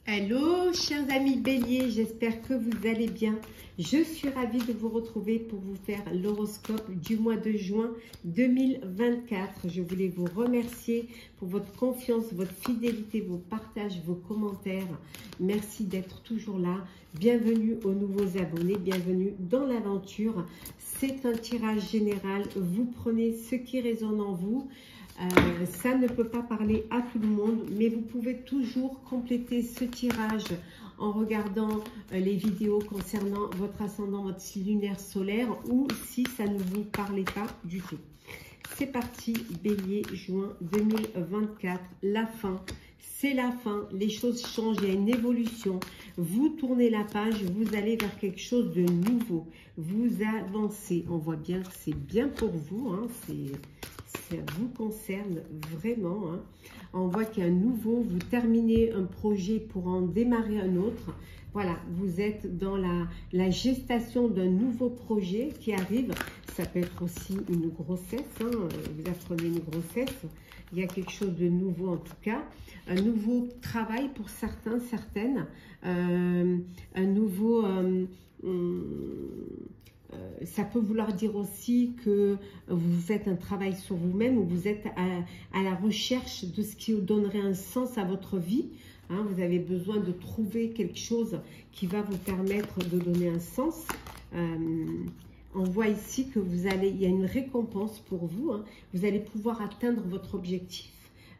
Hello chers amis béliers, j'espère que vous allez bien. Je suis ravie de vous retrouver pour vous faire l'horoscope du mois de juin 2024. Je voulais vous remercier pour votre confiance, votre fidélité, vos partages, vos commentaires. Merci d'être toujours là. Bienvenue aux nouveaux abonnés, bienvenue dans l'aventure. C'est un tirage général, vous prenez ce qui résonne en vous. Ça ne peut pas parler à tout le monde, mais vous pouvez toujours compléter ce tirage en regardant les vidéos concernant votre ascendant, votre signe lunaire solaire, ou si ça ne vous parlait pas du tout. C'est parti, Bélier, juin 2024, la fin. C'est la fin, les choses changent, il y a une évolution. Vous tournez la page, vous allez vers quelque chose de nouveau. Vous avancez, on voit bien que c'est bien pour vous, hein, ça vous concerne vraiment. Hein. On voit qu'il y a un nouveau, vous terminez un projet pour en démarrer un autre. Voilà, vous êtes dans la gestation d'un nouveau projet qui arrive. Ça peut être aussi une grossesse, hein. Vous apprenez une grossesse. Il y a quelque chose de nouveau en tout cas. Un nouveau travail pour certains, certaines. Un nouveau... ça peut vouloir dire aussi que vous faites un travail sur vous-même ou vous êtes à la recherche de ce qui donnerait un sens à votre vie. Hein, vous avez besoin de trouver quelque chose qui va vous permettre de donner un sens. On voit ici que il y a une récompense pour vous. Hein, vous allez pouvoir atteindre votre objectif.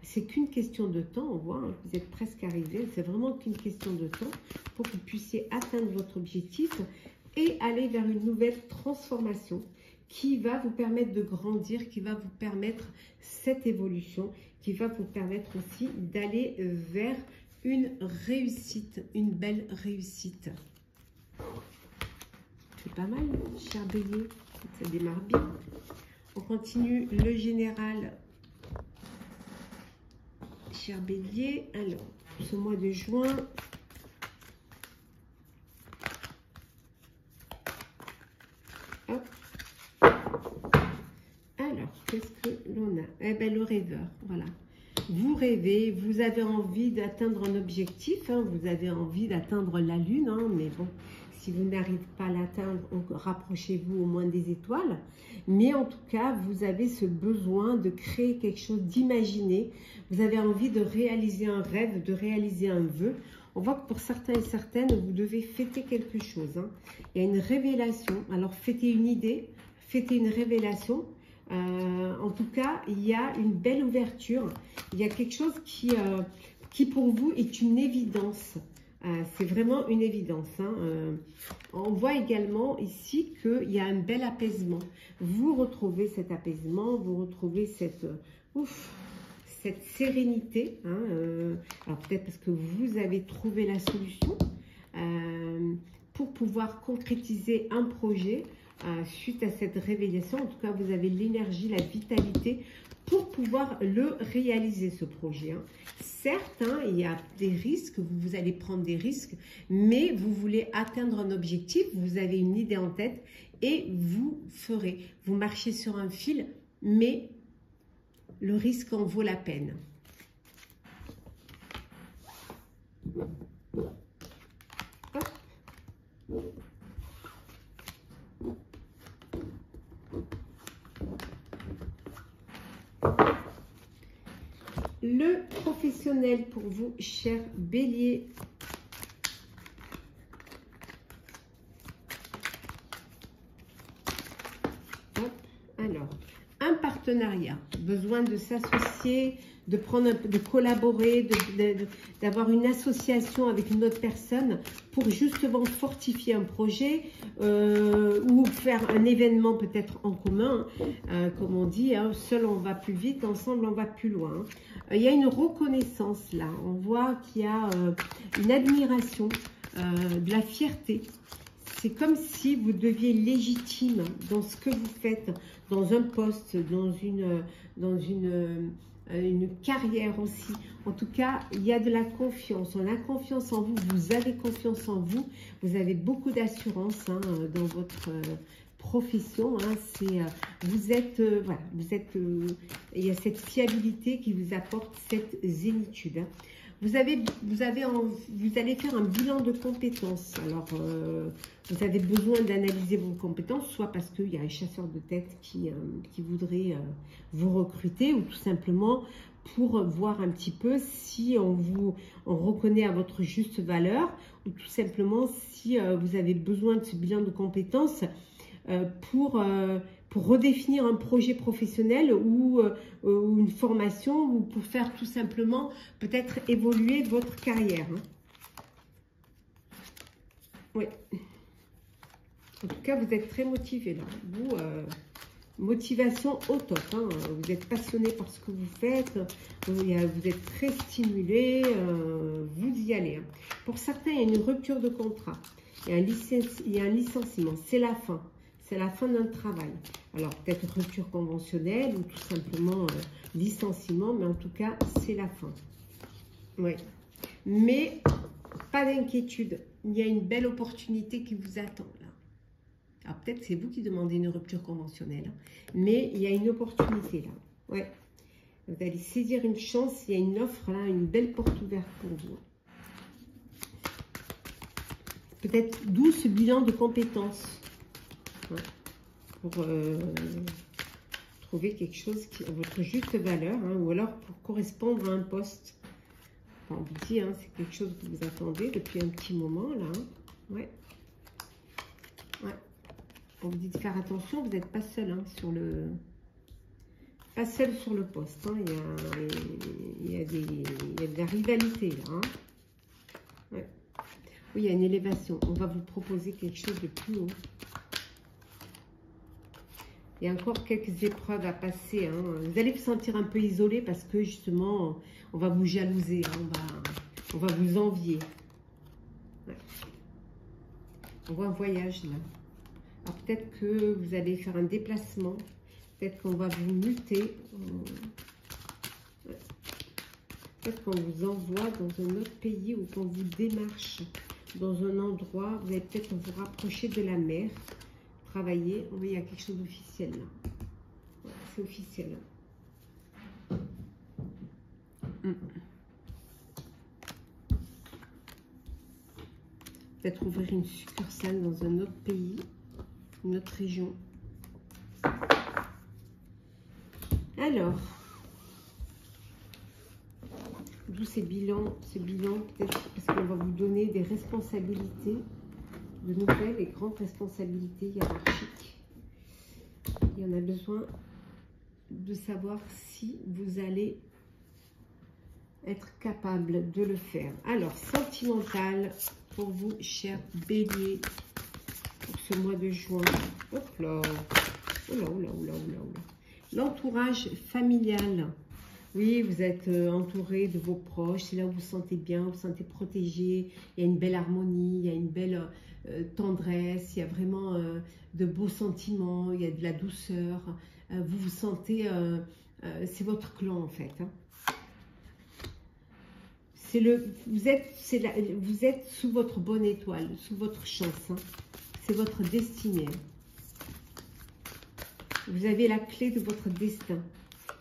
C'est qu'une question de temps, on voit, hein, vous êtes presque arrivé. C'est vraiment qu'une question de temps pour que vous puissiez atteindre votre objectif et aller vers une nouvelle transformation qui va vous permettre de grandir, qui va vous permettre cette évolution, qui va vous permettre aussi d'aller vers une réussite, une belle réussite. C'est pas mal, cher Bélier, ça démarre bien. On continue le général, cher Bélier. Alors, ce mois de juin... Alors, qu'est-ce que l'on a? Eh bien, le rêveur, voilà. Vous rêvez, vous avez envie d'atteindre un objectif, hein, vous avez envie d'atteindre la lune, hein, mais bon, si vous n'arrivez pas à l'atteindre, rapprochez-vous au moins des étoiles. Mais en tout cas, vous avez ce besoin de créer quelque chose, d'imaginer. Vous avez envie de réaliser un rêve, de réaliser un vœu. On voit que pour certains et certaines, vous devez fêter quelque chose. Hein. Il y a une révélation. Alors, fêtez une idée, fêtez une révélation. En tout cas, il y a une belle ouverture. Il y a quelque chose qui pour vous est une évidence. C'est vraiment une évidence. Hein. On voit également ici qu'il y a un bel apaisement. Vous retrouvez cet apaisement, vous retrouvez cette sérénité. Hein. Alors peut-être parce que vous avez trouvé la solution pour pouvoir concrétiser un projet. Suite à cette révélation, en tout cas, vous avez l'énergie, la vitalité pour pouvoir le réaliser, ce projet. Hein. Certes, hein, il y a des risques, vous allez prendre des risques, mais vous voulez atteindre un objectif, vous avez une idée en tête et vous ferez. Vous marchez sur un fil, mais le risque en vaut la peine. Hop. Le professionnel pour vous, cher Bélier. Hop. Alors, un partenariat, besoin de s'associer, de collaborer, d'avoir une association avec une autre personne pour justement fortifier un projet ou faire un événement peut-être en commun, comme on dit, hein, seul on va plus vite, ensemble on va plus loin. Il y a une reconnaissance là, on voit qu'il y a une admiration, de la fierté. C'est comme si vous deviez légitime dans ce que vous faites, dans un poste, dans une carrière aussi. En tout cas, il y a de la confiance. On a confiance en vous, vous avez confiance en vous. Vous avez beaucoup d'assurance hein, dans votre profession. Hein. Il y a cette fiabilité qui vous apporte cette zénitude. Hein. Vous allez faire un bilan de compétences. Alors, vous avez besoin d'analyser vos compétences, soit parce qu'il y a un chasseur de tête qui voudrait vous recruter, ou tout simplement pour voir un petit peu si on reconnaît à votre juste valeur, ou tout simplement si vous avez besoin de ce bilan de compétences pour redéfinir un projet professionnel ou une formation, ou pour faire tout simplement peut-être évoluer votre carrière. Hein. Oui. En tout cas, vous êtes très motivé là. Vous, motivation au top. Hein. Vous êtes passionné par ce que vous faites. Vous êtes très stimulé. Vous y allez. Hein. Pour certains, il y a une rupture de contrat. Il y a un licenciement. C'est la fin. C'est la fin d'un travail. Alors, peut-être rupture conventionnelle ou tout simplement licenciement, mais en tout cas, c'est la fin. Oui. Mais, pas d'inquiétude. Il y a une belle opportunité qui vous attend là. Alors, peut-être c'est vous qui demandez une rupture conventionnelle, hein, mais il y a une opportunité là. Ouais. Vous allez saisir une chance, il y a une offre là, une belle porte ouverte pour vous. Peut-être d'où ce bilan de compétences. Pour trouver quelque chose qui a votre juste valeur, hein, ou alors pour correspondre à un poste. Enfin, on vous dit, hein, c'est quelque chose que vous attendez depuis un petit moment là. Hein. Ouais. Ouais. On vous dit de faire attention, vous n'êtes pas seul hein, sur le poste. Hein. Il y a de la rivalité là. Hein. Ouais. Oui, il y a une élévation. On va vous proposer quelque chose de plus haut. Il y a encore quelques épreuves à passer. Hein. Vous allez vous sentir un peu isolé parce que justement, on va vous jalouser. Hein. On va vous envier. Ouais. On voit un voyage là. Alors peut-être que vous allez faire un déplacement. Peut-être qu'on va vous muter. Ouais. Peut-être qu'on vous envoie dans un autre pays ou qu'on vous démarche dans un endroit. Vous allez peut-être vous rapprocher de la mer. Travailler, oui, il y a quelque chose d'officiel là. Ouais, c'est officiel. Peut-être ouvrir une succursale dans un autre pays, une autre région. Alors, d'où ces bilans peut-être parce qu'on va vous donner des responsabilités. De nouvelles et grandes responsabilités hiérarchiques. Il y en a besoin de savoir si vous allez être capable de le faire. Alors, sentimental pour vous, chers béliers, pour ce mois de juin. Hop là, oula, oula, oula, oula, oula. L'entourage familial. Oui, vous êtes entouré de vos proches, c'est là où vous vous sentez bien, vous vous sentez protégé, il y a une belle harmonie, il y a une belle tendresse, il y a vraiment de beaux sentiments, il y a de la douceur, vous vous sentez, c'est votre clan en fait. Hein. Vous êtes sous votre bonne étoile, sous votre chance, hein. C'est votre destinée. Vous avez la clé de votre destin.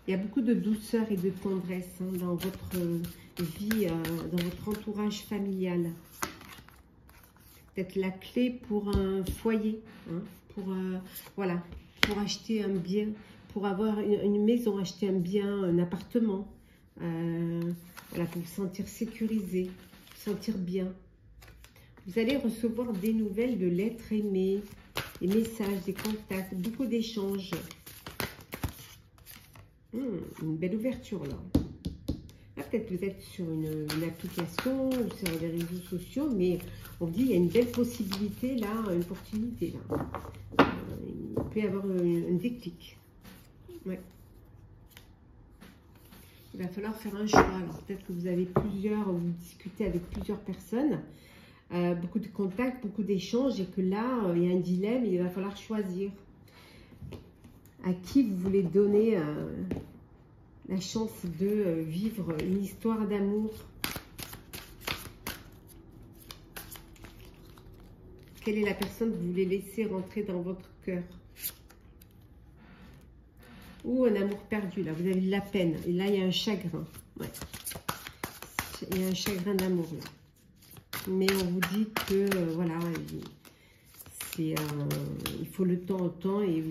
Il y a beaucoup de douceur et de tendresse hein, dans votre vie, dans votre entourage familial. Peut-être la clé pour un foyer, hein, voilà, pour acheter un bien, pour avoir une maison, acheter un bien, un appartement. Voilà, pour vous sentir sécurisé, vous sentir bien. Vous allez recevoir des nouvelles de l'être aimé, des messages, des contacts, beaucoup d'échanges. Une belle ouverture là. Là peut-être vous êtes sur une application ou sur les réseaux sociaux, mais on dit il y a une belle possibilité là, une opportunité là. Il peut y avoir un déclic. Ouais. Il va falloir faire un choix. Alors peut-être que vous avez vous discutez avec plusieurs personnes, beaucoup de contacts, beaucoup d'échanges, et que là il y a un dilemme, il va falloir choisir. À qui vous voulez donner la chance de vivre une histoire d'amour. Quelle est la personne que vous voulez laisser rentrer dans votre cœur? Ou un amour perdu, là, vous avez de la peine. Et là, il y a un chagrin. Ouais. il y a un chagrin d'amour là. Mais on vous dit que, voilà, il faut le temps au temps et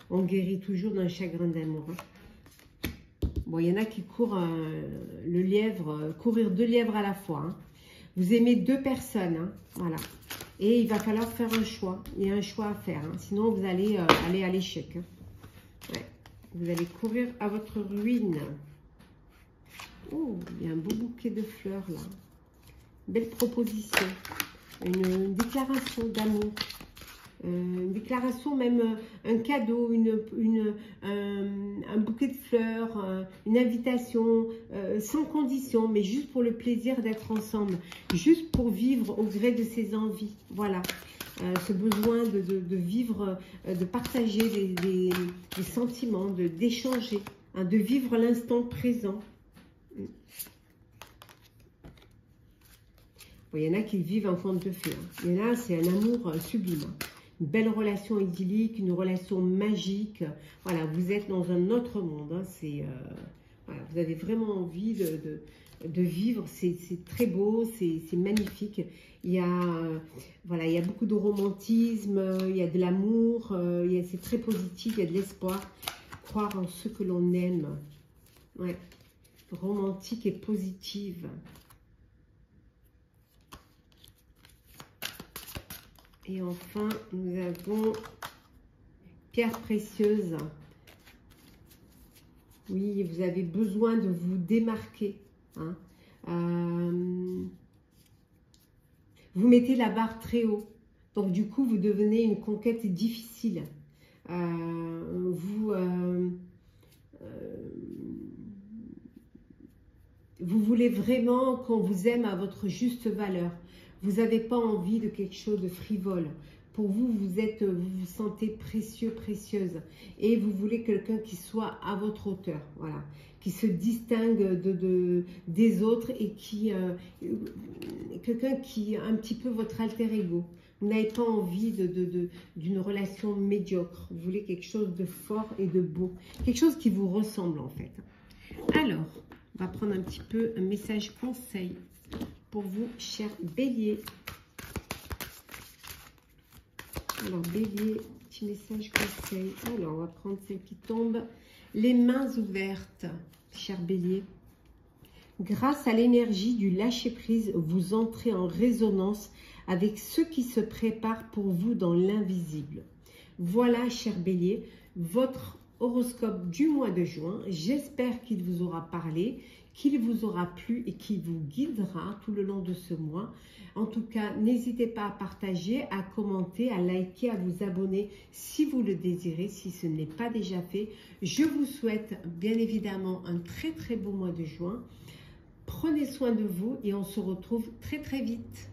on guérit toujours d'un chagrin d'amour. Hein. Bon, il y en a qui courent le lièvre, courir 2 lièvres à la fois. Hein. Vous aimez 2 personnes, hein, voilà. Et il va falloir faire un choix. Il y a un choix à faire, hein. Sinon vous allez aller à l'échec. Hein. Ouais. Vous allez courir à votre ruine. Oh, il y a un beau bouquet de fleurs là. Belle proposition. Une déclaration d'amour. Une déclaration, même un cadeau, un bouquet de fleurs, une invitation, sans condition, mais juste pour le plaisir d'être ensemble, juste pour vivre au gré de ses envies. Voilà, ce besoin de vivre, de partager des sentiments, d'échanger, hein, de vivre l'instant présent. Bon, il y en a qui vivent en conte de fées. Hein. Il y en a, c'est un amour sublime. Hein. Une belle relation idyllique, une relation magique. Voilà, vous êtes dans un autre monde. Hein. Voilà, vous avez vraiment envie de vivre. C'est très beau, c'est magnifique. Il y a, voilà, il y a beaucoup de romantisme, il y a de l'amour, c'est très positif, il y a de l'espoir. Croire en ce que l'on aime. Ouais. Romantique et positive. Et enfin, nous avons pierre précieuse. Oui, vous avez besoin de vous démarquer. Hein. Vous mettez la barre très haut. Donc, du coup, vous devenez une conquête difficile. Vous voulez vraiment qu'on vous aime à votre juste valeur. Vous n'avez pas envie de quelque chose de frivole. Pour vous, vous vous sentez précieux, précieuse. Et vous voulez quelqu'un qui soit à votre hauteur. Voilà. Qui se distingue des autres et quelqu'un qui a un petit peu votre alter ego. Vous n'avez pas envie d'une relation médiocre. Vous voulez quelque chose de fort et de beau. Quelque chose qui vous ressemble en fait. Alors, on va prendre un petit peu un message conseil pour vous, chers béliers. Alors, bélier, petit message conseil. Alors, on va prendre celle qui tombe. Les mains ouvertes, chers béliers. Grâce à l'énergie du lâcher-prise, vous entrez en résonance avec ce qui se prépare pour vous dans l'invisible. Voilà, chers béliers, votre horoscope du mois de juin. J'espère qu'il vous aura parlé, qu'il vous aura plu et qu'il vous guidera tout le long de ce mois. En tout cas, n'hésitez pas à partager, à commenter, à liker, à vous abonner si vous le désirez, si ce n'est pas déjà fait. Je vous souhaite bien évidemment un très très beau mois de juin. Prenez soin de vous et on se retrouve très très vite.